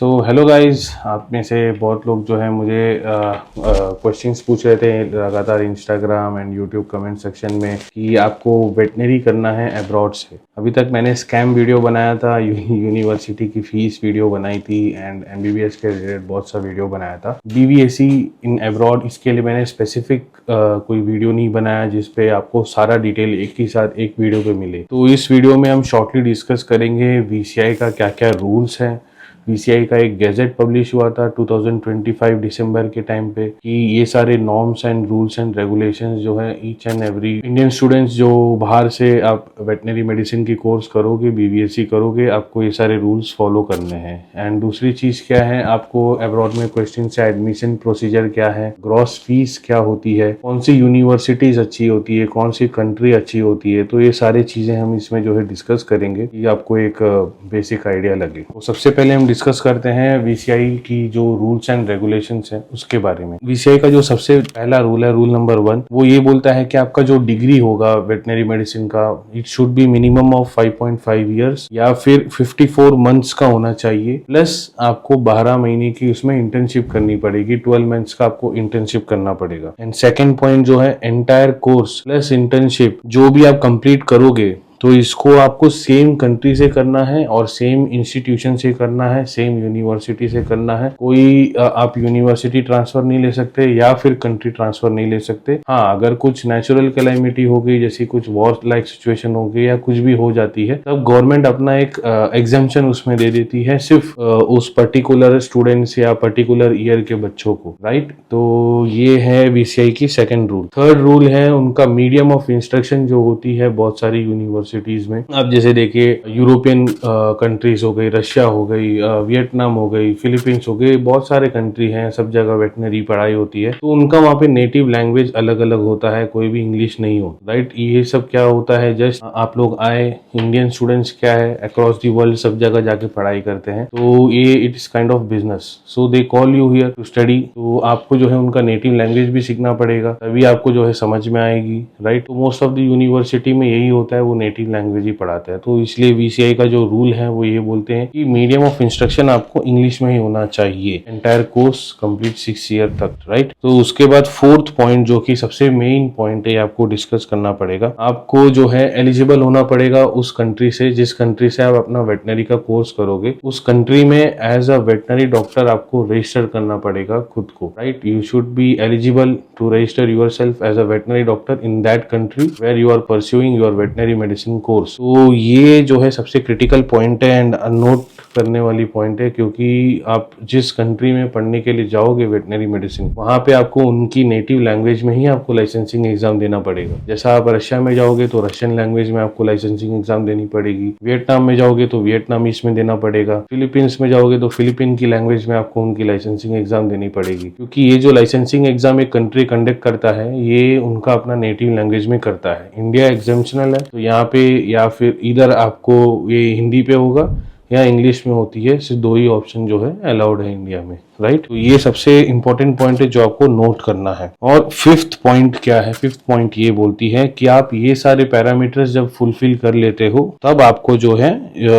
तो hello guys, आप में से बहुत लोग जो है मुझे क्वेश्चंस पूछ रहे थे लगातार Instagram and YouTube comment section में कि आपको वेटनरी करना है अब्रॉड से। अभी तक मैंने स्कैम वीडियो बनाया था, यूनिवर्सिटी की फीस वीडियो बनाई थी एंड एमबीबीएस के रिलेटेड बहुत सा वीडियो बनाया था। बीवीएससी इन अब्रॉड, इसके लिए मैंने स्पेसिफिक कोई वीडियो नहीं बनाया जिसपे आपको सारा डिटेल एक ही साथ एक वीडियो पे मिले। तो इस वीडियो में हम शॉर्टली डिस्कस करेंगे वीसीआई का क्या क्या रूल्स हैं। वीसीआई का एक गैजेट पब्लिश हुआ था 2025 दिसंबर के टाइम पे कि ये सारे norms and rules and regulations जो है each and every Indian students जो बाहर से आप वेटनरी मेडिसिन की कोर्स करोगे, बीबीएससी करोगे, आपको ये सारे रूल्स फॉलो करने हैं। एंड दूसरी चीज क्या है, आपको अब्रॉड में क्वेश्चन से एडमिशन प्रोसीजर क्या है, ग्रॉस फीस क्या होती है, कौन सी यूनिवर्सिटीज अच्छी होती है, कौन सी कंट्री अच्छी होती है। तो ये सारी चीजें हम इसमें जो है डिस्कस करेंगे कि आपको एक बेसिक आइडिया लगे। तो सबसे पहले हम डिस्कस करते हैं वीसीआई की जो रूल्स एंड रेगुलेशंस हैं उसके बारे में। वीसीआई का जो सबसे पहला रूल है, रूल नंबर 1, वो ये बोलता है कि आपका जो डिग्री होगा वेटनरी मेडिसिन का, it should be minimum of 5.5 years या फिर 54 मंथ्स का होना चाहिए, प्लस आपको 12 महीने की उसमें इंटर्नशिप करनी पड़ेगी, 12 मंथ्स का आपको इंटर्नशिप करना पड़ेगा। एंड सेकेंड पॉइंट जो है, एंटायर कोर्स प्लस इंटर्नशिप जो भी आप कंप्लीट करोगे तो इसको आपको सेम कंट्री से करना है और सेम इंस्टीट्यूशन से करना है, सेम यूनिवर्सिटी से करना है। कोई आप यूनिवर्सिटी ट्रांसफर नहीं ले सकते या फिर कंट्री ट्रांसफर नहीं ले सकते। हाँ, अगर कुछ नेचुरल कैलेमिटी हो गई, जैसी कुछ वॉर लाइक सिचुएशन हो गई या कुछ भी हो जाती है, तब गवर्नमेंट अपना एक एग्जाम्पशन उसमें दे देती है सिर्फ उस पर्टिकुलर स्टूडेंट्स या पर्टिकुलर ईयर के बच्चों को, राइट। तो ये है वीसीआई की सेकेंड रूल। थर्ड रूल है उनका मीडियम ऑफ इंस्ट्रक्शन जो होती है बहुत सारी यूनिवर्सिटीज में। आप जैसे देखिए, यूरोपियन कंट्रीज हो गई, रशिया हो गई, वियतनाम हो गई, फिलीपींस हो गई, बहुत सारे कंट्री हैं, सब जगह वेटनरी पढ़ाई होती है। तो उनका वहाँ पे नेटिव लैंग्वेज अलग अलग होता है, कोई भी इंग्लिश नहीं हो, राइट। ये सब क्या होता है, जस्ट आप लोग आए, इंडियन स्टूडेंट्स क्या है अक्रॉस दी वर्ल्ड सब जगह जाके पढ़ाई करते हैं, तो ये it is kind of business, so they call you here to study. तो आपको जो है उनका नेटिव लैंग्वेज भी सीखना पड़ेगा, तभी आपको जो है समझ में आएगी, राइट। तो मोस्ट ऑफ द यूनिवर्सिटी में यही होता है, वो नेटिव लैंग्वेज ही पढ़ाता है। तो इसलिए वीसीआई का जो रूल है वो ये बोलते हैं कि मीडियम ऑफ इंस्ट्रक्शन आपको इंग्लिश में ही होना चाहिए, एंटायर कोर्स कंप्लीट 6 ईयर तक, राइट। तो उसके बाद फोर्थ पॉइंट जो कि सबसे मेन पॉइंट है, आपको डिस्कस करना पड़ेगा, आपको जो है एलिजिबल होना पड़ेगा उस कंट्री से, जिस कंट्री से आप अपना वेटनरी का कोर्स करोगे, उस कंट्री में एज अ वेटनरी डॉक्टर आपको रजिस्टर करना पड़ेगा खुद को, right. You should be eligible to register yourself as a veterinary doctor in that country where you are pursuing your veterinary medicine course. तो ये जो है सबसे क्रिटिकल पॉइंट है एंड नोट करने वाली पॉइंट है, क्योंकि आप जिस कंट्री में पढ़ने के लिए जाओगे वेटनरी मेडिसिन, वहां पे आपको उनकी नेटिव लैंग्वेज में ही आपको लाइसेंसिंग एग्जाम देना पड़ेगा। जैसा आप रशिया में जाओगे तो रशियन लैंग्वेज में आपको लाइसेंसिंग एग्जाम देनी पड़ेगी, वियतनाम में जाओगे तो वियतनामीज में देना पड़ेगा, फिलीपींस में जाओगे तो फिलीपीन की लैंग्वेज में आपको उनकी लाइसेंसिंग एग्जाम देनी पड़ेगी। क्योंकि ये जो लाइसेंसिंग एग्जाम एक कंट्री कंडक्ट करता है, ये उनका अपना नेटिव लैंग्वेज में करता है। इंडिया एग्जामिशनल है, तो यहाँ पे या फिर इधर आपको ये हिंदी पे होगा या इंग्लिश में होती है, सिर्फ दो ही ऑप्शन जो है अलाउड है इंडिया में, राइट। तो ये सबसे इंपॉर्टेंट पॉइंट है जो आपको नोट करना है। और फिफ्थ पॉइंट क्या है, फिफ्थ पॉइंट ये बोलती है कि आप ये सारे पैरामीटर्स जब फुलफिल कर लेते हो, तब आपको जो है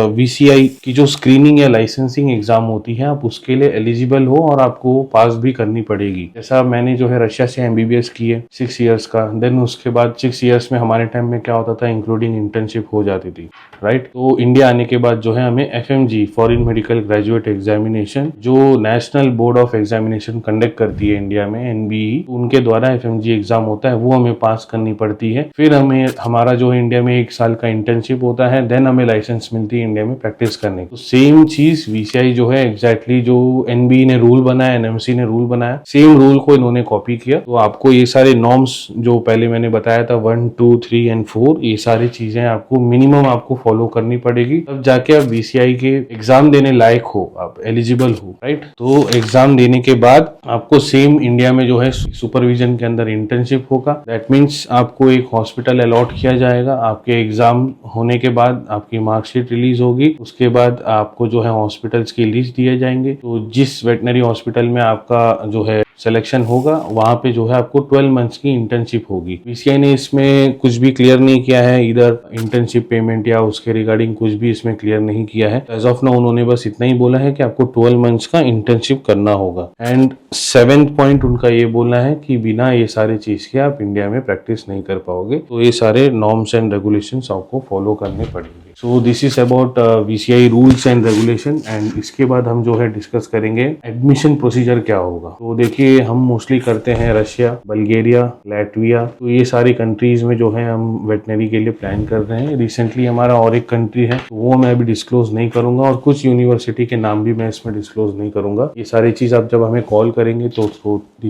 वीसीआई की जो स्क्रीनिंग या लाइसेंसिंग एग्जाम होती है, आप उसके लिए एलिजिबल हो और आपको पास भी करनी पड़ेगी। जैसा मैंने जो है रशिया से एमबीबीएस की है 6 ईयर्स का, देन उसके बाद 6 ईयर्स में हमारे टाइम में क्या होता था, इंक्लूडिंग इंटर्नशिप हो जाती थी, राइट। तो इंडिया आने के बाद जो है हमें FMG, foreign medical graduate examination, जो national board of examination conduct करती है इंडिया में, एनबीई, उनके द्वारा एफएमजी एग्जाम होता है, वो हमें पास करनी पड़ती है। फिर हमें हमारा जो है इंडिया में 1 साल का इंटर्नशिप होता है, देन हमें लाइसेंस मिलती है इंडिया में प्रैक्टिस करने की। तो सेम चीज वीसीआई जो है एग्जैक्टली जो एनबीई ने रूल बनाया, एनएमसी ने रूल बनाया, सेम रूल को इन्होंने कॉपी किया। तो आपको ये सारे नॉर्म्स जो पहले मैंने बताया था 1, 2, 3 एंड 4, ये सारी चीजें आपको मिनिमम आपको फॉलो करनी पड़ेगी, तब जाके आप वीसीआई के एग्जाम देने लायक हो, आप एलिजिबल हो, राइट। तो एग्जाम देने के बाद आपको सेम इंडिया में जो है सुपरविजन के अंदर इंटर्नशिप होगा। दैट मीन्स आपको एक हॉस्पिटल अलॉट किया जाएगा, आपके एग्जाम होने के बाद आपकी मार्कशीट रिलीज होगी, उसके बाद आपको जो है हॉस्पिटल्स की लिस्ट दिए जाएंगे। तो जिस वेटनरी हॉस्पिटल में आपका जो है सिलेक्शन होगा वहाँ पे जो है आपको 12 मंथ्स की इंटर्नशिप होगी। बीसीआई ने इसमें कुछ भी क्लियर नहीं किया है, इधर इंटर्नशिप पेमेंट या उसके रिगार्डिंग कुछ भी इसमें क्लियर नहीं किया है। एज ऑफ नाउ उन्होंने बस इतना ही बोला है कि आपको 12 मंथ्स का इंटर्नशिप करना होगा। एंड 7th पॉइंट उनका ये बोलना है कि बिना ये सारे चीज के आप इंडिया में प्रैक्टिस नहीं कर पाओगे, तो ये सारे नॉर्म्स एंड रेगुलेशंस आपको फॉलो करने पड़ेंगे। So this is about BCI rules and regulation. And इसके बाद हम जो है डिस्कस करेंगे एडमिशन प्रोसीजर क्या होगा। तो देखिए, हम मोस्टली करते हैं रशिया, बल्गेरिया, लैटविया, तो ये सारी कंट्रीज में जो है हम वेटनरी के लिए प्लान कर रहे हैं। रिसेंटली हमारा और एक कंट्री है, तो वो मैं अभी डिस्क्लोज नहीं करूंगा, और कुछ यूनिवर्सिटी के नाम भी मैं इसमें डिस्क्लोज नहीं करूंगा। ये सारी चीज आप जब हमें कॉल करेंगे तो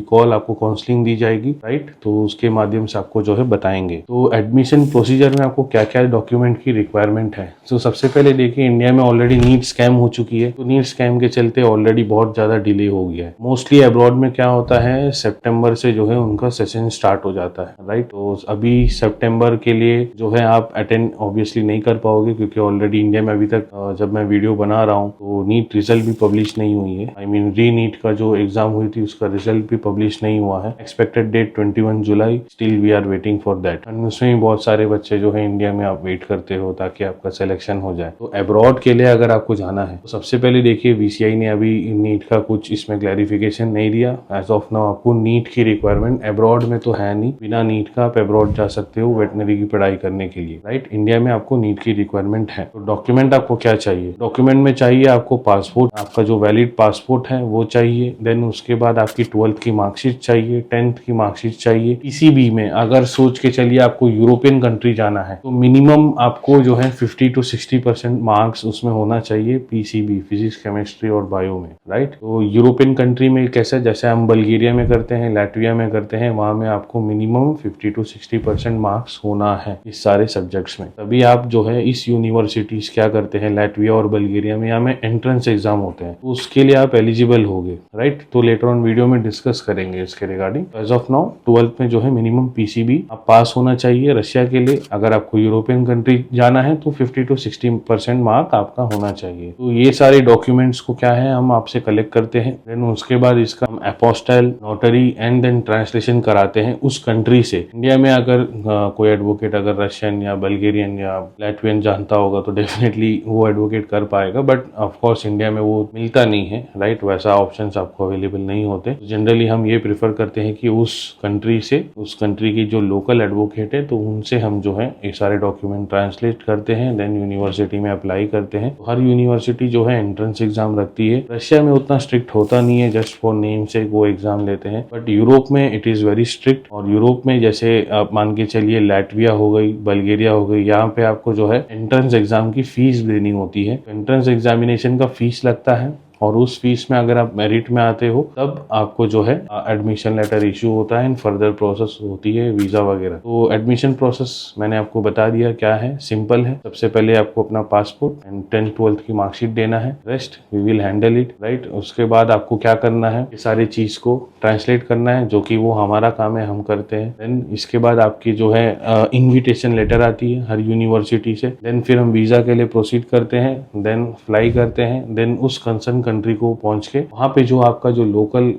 कॉल आपको काउंसलिंग दी जाएगी, राइट, तो उसके माध्यम से आपको जो है बताएंगे। तो एडमिशन प्रोसीजर में आपको क्या क्या डॉक्यूमेंट की रिक्वायरमेंट है। तो सबसे पहले देखिए, इंडिया में ऑलरेडी नीट स्कैम हो चुकी है, तो नीट स्कैम के चलते ऑलरेडी बहुत ज्यादा डिले हो गया है। मोस्टली अब्रॉड में क्या होता है, सितंबर से जो है उनका सेशन स्टार्ट हो जाता है, राइट। तो अभी सितंबर के लिए जो है आप अटेंड ऑब्वियसली नहीं कर पाओगे, क्योंकि ऑलरेडी इंडिया में अभी तक जब मैं वीडियो बना रहा हूँ तो नीट रिजल्ट भी पब्लिश नहीं हुई है। आई मीन री नीट का जो एग्जाम हुई थी उसका रिजल्ट भी पब्लिश नहीं हुआ है। एक्सपेक्टेड डेट 21 जुलाई, still we are waiting for that. And उसमें बहुत सारे बच्चे जो है इंडिया में आप वेट करते हो ताकि आपका सिलेक्शन हो जाए। तो अब्रॉड के लिए अगर आपको जाना है तो सबसे पहले देखिए, बीसीआई ने अभी नीट का कुछ इसमें क्लैरिफिकेशन नहीं दिया। एज ऑफ नाउ आपको नीट की रिक्वायरमेंट अब्रॉड में तो है नहीं, बिना नीट का आप अब्रॉड जा सकते हो वेटनरी की पढ़ाई करने के लिए, राइट। इंडिया में आपको नीट की रिक्वायरमेंट है। तो डॉक्यूमेंट आपको क्या चाहिए, डॉक्यूमेंट में चाहिए आपको पासपोर्ट, आपका जो वैलिड पासपोर्ट है वो चाहिए। देन उसके बाद आपकी 12th की मार्कशीट चाहिए, 10th की मार्कशीट चाहिए। पीसीबी में अगर सोच के चलिए आपको यूरोपियन कंट्री जाना है तो मिनिमम आपको जो है 50 to 60% मार्क्स उसमें होना चाहिए, पीसीबी, फिजिक्स, केमिस्ट्री और बायो में, राइट। तो यूरोपियन कंट्री में कैसे, जैसे हम बल्गेरिया में करते हैं, लैटविया में करते हैं, वहां में आपको मिनिमम 50 to 60% मार्क्स होना है इस सारे सब्जेक्ट्स में। तभी आप जो है इस यूनिवर्सिटीज क्या करते हैं, लैटविया और बल्गेरिया में, यहाँ में एंट्रेंस एग्जाम होते हैं, तो उसके लिए आप एलिजिबल होगे, राइट। तो लेटर ऑन वीडियो में डिस्कस करेंगे इसके regarding. As of now 12th में जो है मिनिमम पीसीबी आप पास होना चाहिए रशिया के लिए। अगर आपको यूरोपियन कंट्री जाना है तो 50 to 60% मार्क आपका होना चाहिए। तो ये सारे डॉक्यूमेंट्स को क्या है हम आपसे कलेक्ट करते हैं। देन उसके बाद इसका हम apostille, notary and then translation कराते हैं उस कंट्री से। इंडिया में अगर कोई एडवोकेट अगर रशियन या बल्गेरियन या लैटवियन जानता होगा तो डेफिनेटली वो एडवोकेट कर पाएगा, बट ऑफकोर्स इंडिया में वो मिलता नहीं है, राइट। वैसा ऑप्शन आपको अवेलेबल नहीं होते। जनरली हम ये प्रेफर करते हैं कि उस कंट्री से, उस कंट्री की जो लोकल एडवोकेट है तो उनसे हम जो है ये सारे डॉक्यूमेंट ट्रांसलेट करते हैं, देन यूनिवर्सिटी में अप्लाई करते हैं। तो हर यूनिवर्सिटी जो है एंट्रेंस एग्जाम रखती है। रशिया में उतना स्ट्रिक्ट होता नहीं है, जस्ट फॉर नेम से वो एग्जाम लेते हैं, बट यूरोप में इट इज वेरी स्ट्रिक्ट। और यूरोप में जैसे आप मान के चलिए लैटविया हो गई, बल्गेरिया हो गई, यहाँ पे आपको जो है एंट्रेंस एग्जाम की फीस देनी होती है। एंट्रेंस एग्जामिनेशन का फीस लगता है, और उस फीस में अगर आप मेरिट में आते हो तब आपको जो है एडमिशन लेटर इशू होता है, एंड फर्दर प्रोसेस होती है वीजा वगैरह। तो एडमिशन प्रोसेस मैंने आपको बता दिया क्या है, सिंपल है। सबसे पहले आपको अपना पासपोर्ट एंड 10th 12th की मार्कशीट देना है, rest we will handle it, right. उसके बाद आपको क्या करना है, ये सारी चीज को ट्रांसलेट करना है, जो कि वो हमारा काम है, हम करते हैं। देन इसके बाद आपकी जो है इन्विटेशन लेटर आती है हर यूनिवर्सिटी से। देन फिर हम वीजा के लिए प्रोसीड करते हैं, देन फ्लाई करते हैं, देन उस कंसर्न कंट्री को पहुंच के वहां पे जो आपका जो लोकल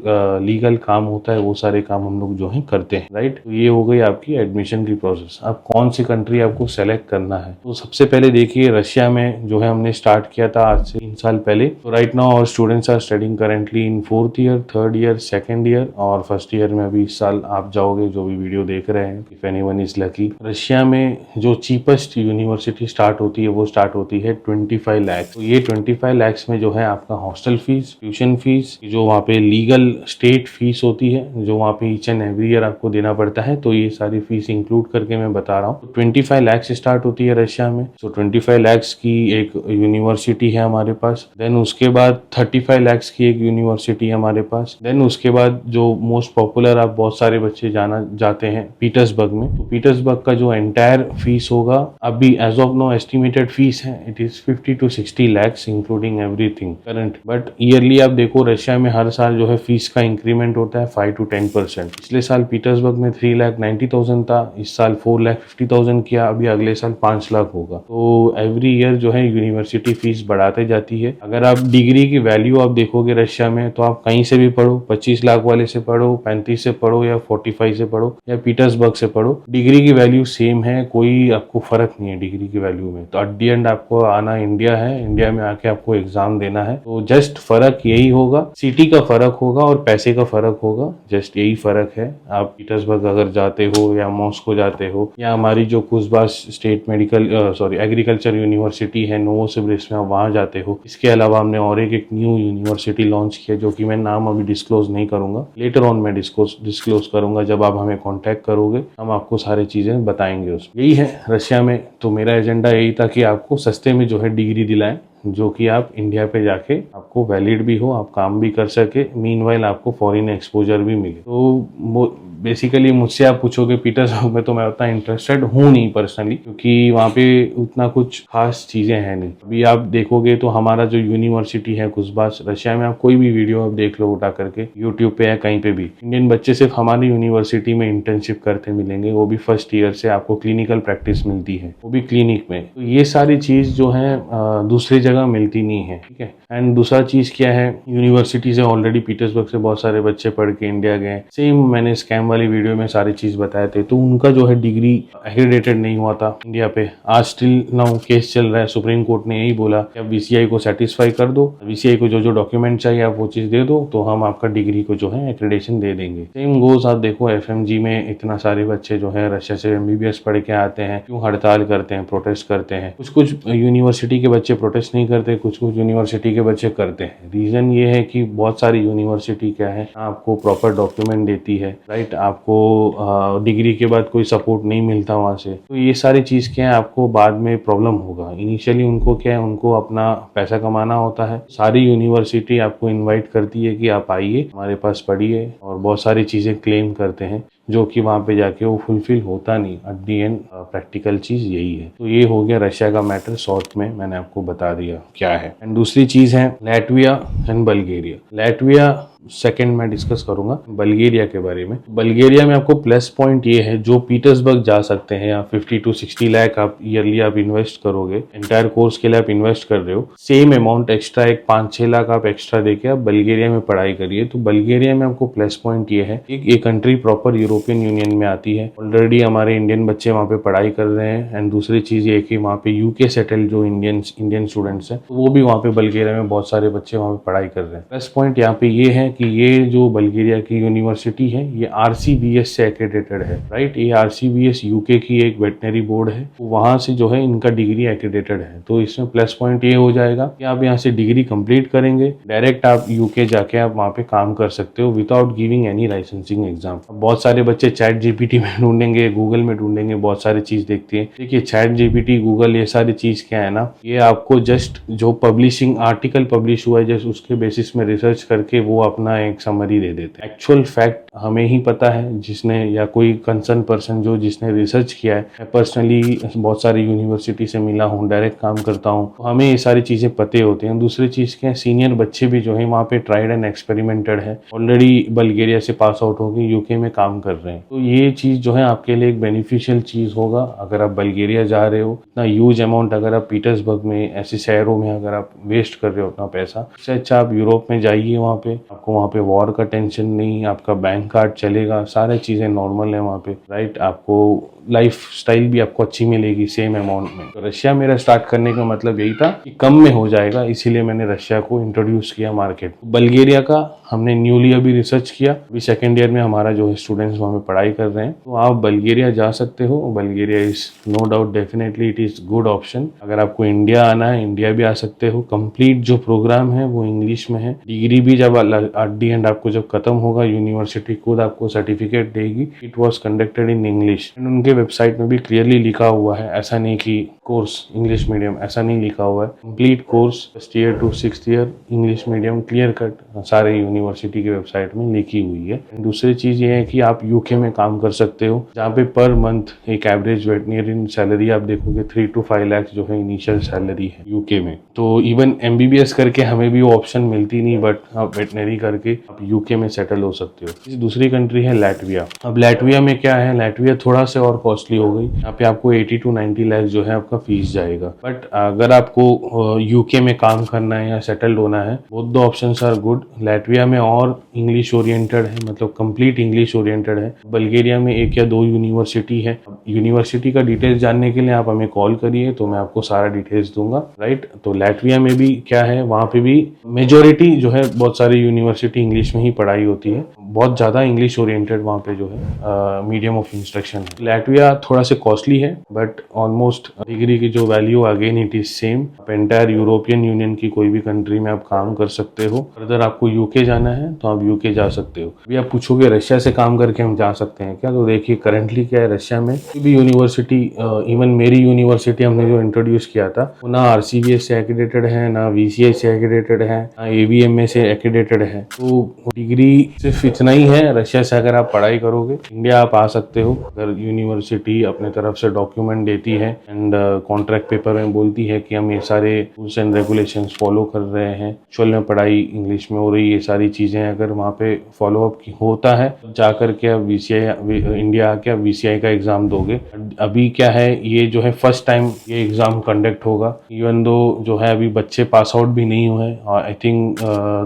लीगल काम होता है वो सारे काम हम लोग जो है करते हैं, राइट। तो ये हो गई आपकी एडमिशन की प्रोसेस। अब कौन सी कंट्री आपको सेलेक्ट करना है, तो सबसे पहले देखिए रशिया में जो है हमने स्टार्ट किया था आज से 3 साल पहले। तो right now our students are studying currently in 4th year, 3rd year, 2nd year और 1st ईयर में अभी इस साल आप जाओगे, जो भी वीडियो देख रहे हैं, if anyone is lucky. Russia में जो चीपेस्ट यूनिवर्सिटी स्टार्ट होती है वो स्टार्ट होती है 25 लाख। तो ये 25 लाख में जो है आपका हॉस्टल फीस, ट्यूशन फीस, जो वहाँ पे लीगल स्टेट फीस होती है, जो वहाँ पे ईच एंड एवरी ईयर आपको देना पड़ता है, तो ये सारी फीस इंक्लूड करके मैं बता रहा हूँ। तो 25 लाख से स्टार्ट होती है रशिया में। तो 25 लाख की एक यूनिवर्सिटी है हमारे पास। देन उसके बाद 35 लाख की एक यूनिवर्सिटी है हमारे पास। देन उसके बाद जो मोस्ट पॉपुलर आप बहुत सारे बच्चे जाते हैं पीटर्सबर्ग में। तो पीटर्सबर्ग का जो एंटायर फीस होगा अभी as of now estimated fees है, it is 50 to 60 lakhs including everything current. But yearly आप देखो रशिया में हर साल जो है फीस का इंक्रीमेंट होता है 5 to 10%। पिछले साल पीटर्सबर्ग में 3,90,000 था, इस साल 4,50,000 किया, अभी अगले साल 5 लाख होगा। तो एवरी ईयर जो है यूनिवर्सिटी फीस बढ़ाते जाती है। अगर आप डिग्री की वैल्यू आप देखोगे रशिया में, तो आप कहीं से भी पढ़ो, 25 लाख वाले से पढ़ो, 35 से पढ़ो या 45 से पढ़ो या पीटर्सबर्ग से पढ़ो, डिग्री की वैल्यू सेम है, कोई आपको फर्क नहीं है डिग्री की वैल्यू में। तो एट दी एंड आपको आना इंडिया है, इंडिया में आके आपको एग्जाम देना है। तो जस्ट फर्क यही होगा, सिटी का फर्क होगा और पैसे का फर्क होगा, जस्ट यही फर्क है। आप पीटर्सबर्ग अगर जाते हो या मॉस्को जाते हो या हमारी जो कुसबास स्टेट एग्रीकल्चर यूनिवर्सिटी है नोवोसिबिर्स्क में, आप वहाँ जाते हो। इसके अलावा हमने और एक न्यू यूनिवर्सिटी लॉन्च किया जो कि मैं नाम अभी डिस्क्लोज नहीं करूंगा, लेटर ऑन मैं डिस्क्लोज करूंगा। जब आप हमें कॉन्टैक्ट करोगे हम आपको सारी चीजें बताएंगे उसमें। यही है रशिया में। तो मेरा एजेंडा यही था कि आपको सस्ते में जो है डिग्री दिलाएं, जो कि आप इंडिया पे जाके आपको वैलिड भी हो, आप काम भी कर सके, मीनवाइल आपको फॉरेन एक्सपोजर भी मिले। तो बेसिकली मुझसे आप पूछोगे पीटर्सबर्ग में, तो मैं उतना इंटरेस्टेड हूँ नहीं पर्सनली, क्योंकि वहाँ पे उतना कुछ खास चीज़ें हैं नहीं। अभी आप देखोगे तो हमारा जो यूनिवर्सिटी है कुसबास, रशिया में आप कोई भी वीडियो आप देख लो उठा करके यूट्यूब पे या कहीं पे भी, इंडियन बच्चे सिर्फ हमारी यूनिवर्सिटी में इंटर्नशिप करते मिलेंगे, वो भी फर्स्ट ईयर से आपको क्लिनिकल प्रैक्टिस मिलती है, वो भी क्लिनिक में। तो ये सारी चीज़ जो है दूसरी जगह मिलती नहीं है, ठीक है। एंड दूसरा चीज़ क्या है, यूनिवर्सिटी से ऑलरेडी पीटर्सबर्ग से बहुत सारे बच्चे पढ़ के इंडिया गए, सेम मैंने स्कैम वाली वीडियो में सारी चीज़ बताए थे, तो उनका जो है डिग्री एक्रेडिटेड नहीं हुआ था इंडिया पे। आज स्टिल नाउ केस चल रहा है, सुप्रीम कोर्ट ने यही बोला कि आप वीसीआई को सेटिस्फाई कर दो, वीसीआई को जो जो डॉक्यूमेंट चाहिए आप वो चीज़ दे दो, तो हम आपका डिग्री को जो है एक्रेडिटेशन दे देंगे। सेम गोज आप देखो एफएमजी में इतना सारे बच्चे जो है रशिया से एमबीबीएस पढ़ के आते हैं, क्यों हड़ताल करते हैं, प्रोटेस्ट करते हैं। कुछ कुछ यूनिवर्सिटी के बच्चे प्रोटेस्ट नहीं करते, कुछ कुछ यूनिवर्सिटी के बच्चे करते हैं। रीजन ये है कि बहुत सारी यूनिवर्सिटी क्या है, आपको प्रॉपर डॉक्यूमेंट देती है, राइट, आपको डिग्री के बाद कोई सपोर्ट नहीं मिलता वहाँ से। तो ये सारी चीज़ क्या है, आपको बाद में प्रॉब्लम होगा। इनिशियली उनको क्या है, उनको अपना पैसा कमाना होता है। सारी यूनिवर्सिटी आपको इनवाइट करती है कि आप आइए हमारे पास पढ़िए, और बहुत सारी चीज़ें क्लेम करते हैं जो कि वहाँ पे जाके वो फुलफिल होता नहीं। एट दी एंड प्रैक्टिकल चीज़ यही है। तो ये हो गया रशिया का मैटर, शॉर्ट में मैंने आपको बता दिया क्या है। एंड दूसरी चीज़ है Latvia and Bulgaria. Latvia second मैं डिस्कस करूंगा, बल्गेरिया के बारे में। बल्गेरिया में आपको प्लस पॉइंट ये है, जो पीटर्सबर्ग जा सकते हैं, या 50 to 60 लाख आप ईयरली आप इन्वेस्ट करोगे, एंटायर कोर्स के लिए आप इन्वेस्ट कर रहे हो, सेम अमाउंट एक्स्ट्रा एक 5-6 लाख आप एक्स्ट्रा देके आप बल्गेरिया में पढ़ाई करिए। तो बल्गेरिया में आपको प्लस पॉइंट ये है, ये कंट्री प्रॉपर यूरोपियन यूनियन में आती है। ऑलरेडी हमारे इंडियन बच्चे वहाँ पे पढ़ाई कर रहे हैं। एंड दूसरी चीज़ ये कि वहाँ पे यूके सेटल जो इंडियन स्टूडेंट्स हैं, तो वो भी वहाँ पे बल्गेरिया में बहुत सारे बच्चे वहाँ पे पढ़ाई कर रहे हैं। प्लस पॉइंट यहाँ पे ये है कि ये जो बल्गेरिया की यूनिवर्सिटी है, ये आरसीबीएस से एक्रेडिटेड है, राइट। ये आरसीबीएस यूके की एक वेटनरी बोर्ड है, तो वहाँ से जो है इनका डिग्री एक्रेडिटेड है। तो इसमें प्लस पॉइंट ये हो जाएगा कि आप यहाँ से डिग्री कंप्लीट करेंगे, डायरेक्ट आप यूके जाके आप वहाँ पे काम कर सकते हो without giving any licensing exam. बहुत सारे बच्चे चैट जीपीटी में ढूंढेंगे, गूगल में ढूंढेंगे, बहुत सारी चीज देखते हैं। देखिए चैट जीपीटी, गूगल, ये सारी चीज क्या है ना, ये आपको जस्ट जो पब्लिशिंग आर्टिकल पब्लिश हुआ है जस्ट उसके बेसिस में रिसर्च करके वो अपना एक समरी दे देते हैं। एक्चुअल फैक्ट हमें ही पता है, जिसने या कोई कंसर्न पर्सन जो जिसने रिसर्च किया है। मैं पर्सनली बहुत सारी यूनिवर्सिटी से मिला हूँ, डायरेक्ट काम करता हूँ, तो हमें ये सारी चीजें पते होती हैं। दूसरी चीज क्या है, सीनियर बच्चे भी जो है वहाँ पे ट्राइड एंड एक्सपेरिमेंटेड है, ऑलरेडी बल्गेरिया से पास आउट होकर यूके में काम कर रहे हैं। तो ये चीज जो है आपके लिए एक बेनिफिशियल चीज होगा अगर आप बल्गेरिया जा रहे हो। इतना ह्यूज अमाउंट अगर आप पीटर्सबर्ग में ऐसे शहरों में अगर आप वेस्ट कर रहे हो अपना पैसा, इससे अच्छा आप यूरोप में जाइए। वहाँ पे आपको वहाँ पे वॉर का टेंशन नहीं, आपका बैंक कार्ड चलेगा, सारी चीजें नॉर्मल है वहाँ पे, राइट। आपको लाइफ स्टाइल भी आपको अच्छी मिलेगी सेम अमाउंट में। तो रशिया मेरा स्टार्ट करने का मतलब यही था कि कम में हो जाएगा, इसीलिए मैंने रशिया को इंट्रोड्यूस किया मार्केट। बल्गेरिया का हमने न्यूली अभी रिसर्च किया, अभी सेकेंड ईयर में हमारा जो है स्टूडेंट्स वहाँ पे पढ़ाई कर रहे हैं, तो आप बल्गेरिया जा सकते हो। Bulgaria is no doubt definitely it is good option. अगर आपको इंडिया आना है, इंडिया भी आ सकते हो। कंप्लीट जो प्रोग्राम है वो इंग्लिश में है। डिग्री भी जब एट दी एंड आपको जब खत्म होगा, यूनिवर्सिटी खुद आपको सर्टिफिकेट देगी, it was conducted in English. उनके वेबसाइट में भी क्लियरली लिखा हुआ है, ऐसा नहीं कि कोर्स इंग्लिश मीडियम ऐसा नहीं लिखा हुआ है, complete course first year to sixth year English medium clear cut सारे यूनिवर्सिटी की वेबसाइट में लिखी हुई है। दूसरी चीज ये है कि आप यूके में काम कर सकते हो, जहाँ पे पर मंथ एक एवरेज वेटनरियन सैलरी आप देखोगे 3 to 5 लाख जो है इनिशियल सैलरी है यूके में। तो इवन एमबीबीएस करके हमें भी वो ऑप्शन मिलती नहीं, बट आप वेटनरी करके आप यूके में सेटल हो सकते हो। दूसरी कंट्री है लैटविया। अब लैटविया में क्या है, लैटविया थोड़ा सा और कॉस्टली हो गई, यहाँ पे आपको 80 to 90 लाख जो है आपका फीस जाएगा। बट अगर आपको यूके में काम करना है या सेटल्ड होना है, both the options are good. Latvia में और इंग्लिश ओरिएंटेड है, मतलब कंप्लीट इंग्लिश ओरिएंटेड है। बल्गेरिया में 1 या 2 यूनिवर्सिटी है। यूनिवर्सिटी का डिटेल्स जानने के लिए आप हमें कॉल करिए तो मैं आपको सारा डिटेल्स दूंगा, राइट। तो लैटविया में भी क्या है, वहाँ पे भी मेजोरिटी जो है बहुत सारी यूनिवर्सिटी इंग्लिश में ही पढ़ाई होती है, बहुत ज़्यादा इंग्लिश ओरिएंटेड वहाँ पे जो है मीडियम ऑफ इंस्ट्रक्शन है। लैटविया थोड़ा सा कॉस्टली है, बट ऑलमोस्ट डिग्री की जो value again it is same. आप एंटायर यूरोपियन यूनियन की कोई भी कंट्री में आप काम कर सकते हो। अगर आपको यूके जाना है तो आप यूके जा सकते हो। अभी आप पूछोगे रशिया से काम करके हम जा सकते हैं क्या, तो देखिए करंटली क्या है, रशिया में कोई भी यूनिवर्सिटी, इवन मेरी यूनिवर्सिटी हमने जो इंट्रोड्यूस किया था वो ना आरसीबीएस से एक्रेडिटेड है, ना वीसीआई से एक्रेडिटेड है, ना एवीएमए से एक्रेडिटेड है। तो डिग्री सिर्फ इतना ही है, रशिया से अगर आप पढ़ाई करोगे इंडिया आप आ सकते हो। अगर यूनिवर्सिटी अपने तरफ से डॉक्यूमेंट देती है एंड कॉन्ट्रैक्ट पेपर में बोलती है कि हम ये सारे रूल्स एंड रेगुलेशंस फॉलो कर रहे हैं, एक्चुअल में पढ़ाई इंग्लिश में हो रही है, ये सारी चीजें अगर वहाँ पे फॉलो अप होता है, जाकर के आप वीसीआई इंडिया आके आप वीसीआई का एग्जाम दोगे। अभी क्या है, ये जो है फर्स्ट टाइम ये एग्जाम कंडक्ट होगा, इवन दो जो है अभी बच्चे पास आउट भी नहीं हुए। आई थिंक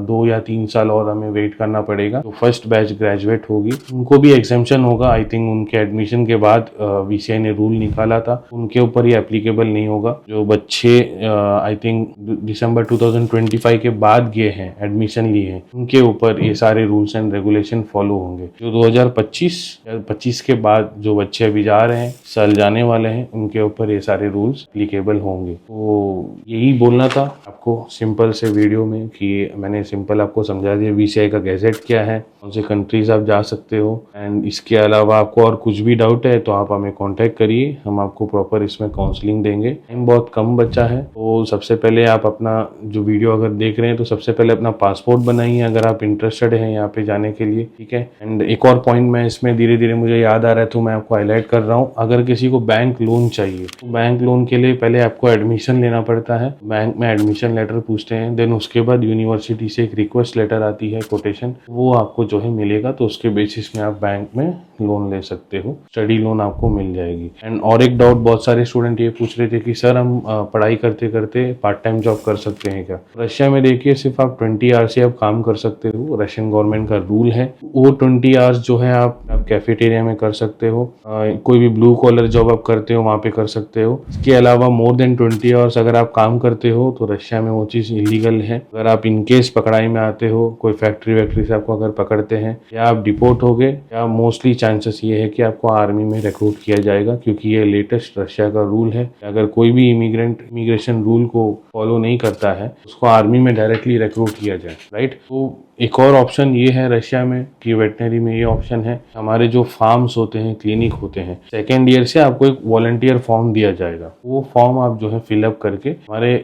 2 या 3 साल और हमें वेट करना पड़ेगा। तो फर्स्ट बैच ग्रेजुएट होगी, उनको भी एग्जेम्पशन होगा। आई थिंक उनके एडमिशन के बाद वीसीआई ने रूल निकाला था, उनके ऊपर ये एप्लीकेबल नहीं होगा। जो बच्चे आई थिंक दिसंबर 2025 के बाद गए हैं, एडमिशन लिए हैं, उनके ऊपर ये सारे रूल्स एंड रेगुलेशन फॉलो होंगे। जो 2025 के बाद जो बच्चे अभी जा रहे हैं, साल जाने वाले हैं, उनके ऊपर ये सारे रूल्स एप्लीकेबल होंगे। तो यही बोलना था आपको सिंपल से वीडियो में, कि मैंने सिंपल आपको समझा दिया वीसीआई का गैजेट क्या है, कौन से कंट्रीज आप जा सकते हो। एंड इसके अलावा आपको और कुछ भी डाउट है तो आप हमें कांटेक्ट करिए, हम आपको प्रॉपर इसमें काउंसलिंग देंगे। टाइम बहुत कम बचा है, तो सबसे पहले आप अपना जो वीडियो अगर देख रहे हैं तो सबसे पहले अपना पासपोर्ट बनाइए अगर आप इंटरेस्टेड हैं यहाँ पे जाने के लिए, ठीक है। एंड एक और पॉइंट मैं इसमें धीरे धीरे मुझे याद आ रहा है तो मैं आपको हाईलाइट कर रहा हूँ, अगर किसी को बैंक लोन चाहिए तो बैंक लोन के लिए पहले आपको एडमिशन लेना पड़ता है, बैंक में एडमिशन लेटर पूछते हैं, देन उसके बाद यूनिवर्सिटी से एक रिक्वेस्ट लेटर आती है, कोटेशन, वो आपको जो है मिलेगा। तो उसके बेसिस में आप बैंक में लोन ले सकते हो, स्टडी लोन आपको मिल जाएगी। एंड और एक डाउट बहुत सारे स्टूडेंट ये पूछ रहे थे कि सर हम पढ़ाई करते करते पार्ट टाइम जॉब कर सकते हैं क्या। रशिया में देखिए सिर्फ आप 20 आवर्स से आप काम कर सकते हो, रशियन गवर्नमेंट का रूल है। वो 20 आवर्स जो है आप कैफेटेरिया में कर सकते हो, कोई भी ब्लू कॉलर जॉब आप करते हो वहाँ पे कर सकते हो। इसके अलावा मोर देन 20 आवर्स अगर आप काम करते हो तो रशिया में वो चीज़ इलीगल है। अगर आप इनकेस पकड़ाई में आते हो, कोई फैक्ट्री वैक्ट्री से आपको अगर पकड़ते हैं, या आप डिपोर्ट हो गए, या मोस्टली चांसेस ये है कि आपको आर्मी में रिक्रूट किया जाएगा, क्योंकि ये लेटेस्ट रशिया का रूल है। अगर कोई भी इमिग्रेशन रूल को फॉलो नहीं करता है उसको आर्मी में डायरेक्टली रिक्रूट किया जाए, राइट। तो एक और ऑप्शन ये है रशिया में कि वेटनरी में ये ऑप्शन है, हमारे जो फार्म्स होते हैं, क्लिनिक होते हैं, सेकेंड ईयर से आपको एक वॉलंटियर फॉर्म दिया जाएगा। वो फॉर्म आप जो है फिलअप करके हमारे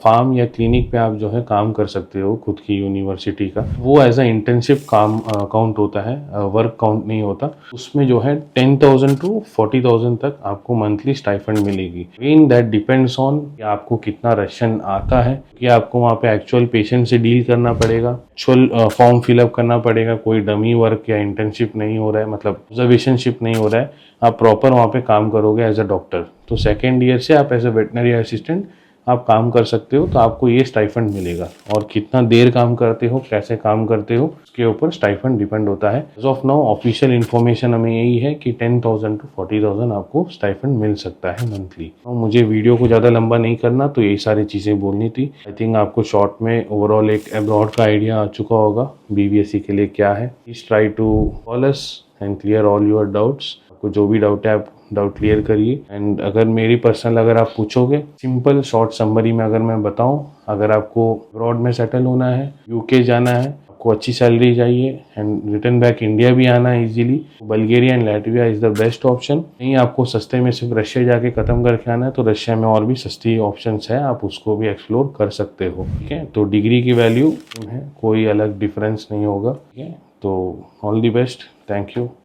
फार्म या क्लिनिक पे आप जो है काम कर सकते हो खुद की यूनिवर्सिटी का। वो एज अ इंटर्नशिप काम काउंट होता है, वर्क काउंट नहीं होता। उसमें जो है 10,000 to 40,000 तक आपको मंथली स्टाइफंड मिलेगी। इन दैट डिपेंड्स ऑन कि आपको कितना रशियन आता है, कि आपको वहाँ पे एक्चुअल पेशेंट से डील करना पड़ेगा, एक्चुअल फॉर्म फिलअप करना पड़ेगा, कोई डमी वर्क या इंटर्नशिप नहीं हो रहा है, मतलब ऑब्जर्वेशनशिप नहीं हो रहा है, आप प्रॉपर वहाँ पे काम करोगे एज अ डॉक्टर। तो सेकेंड ईयर से आप एज अ वेटनरी असिस्टेंट आप काम कर सकते हो, तो आपको ये स्टाइफंड मिलेगा। और कितना देर काम करते हो, कैसे काम करते हो, उसके ऊपर स्टाइफंड डिपेंड होता है। As of now official information हमें यही है कि 10,000 to 40,000 आपको स्टाइफंड मिल सकता है मंथली। तो मुझे वीडियो को ज़्यादा लंबा नहीं करना, तो यही सारी चीज़ें बोलनी थी। आई थिंक आपको शॉर्ट में ओवरऑल एक अब्रॉड का आइडिया आ चुका होगा बीबीएससी के लिए क्या है। Please try to call us and clear all your doubts. आपको जो भी डाउट है आप डाउट क्लियर करिए। एंड अगर मेरी पर्सनल अगर आप पूछोगे, सिंपल शॉर्ट समरी में अगर मैं बताऊं, अगर आपको अब्रॉड में सेटल होना है, यूके जाना है, आपको अच्छी सैलरी चाहिए एंड रिटर्न बैक इंडिया भी आना है easily, Bulgaria and Latvia is the best option. नहीं आपको सस्ते में सिर्फ रशिया जाके ख़त्म करके आना है तो रशिया में और भी सस्ती ऑप्शंस है, आप उसको भी एक्सप्लोर कर सकते हो। ठीक है, तो डिग्री की वैल्यू है, कोई अलग डिफरेंस नहीं होगा। ठीक है, तो all the best, thank you.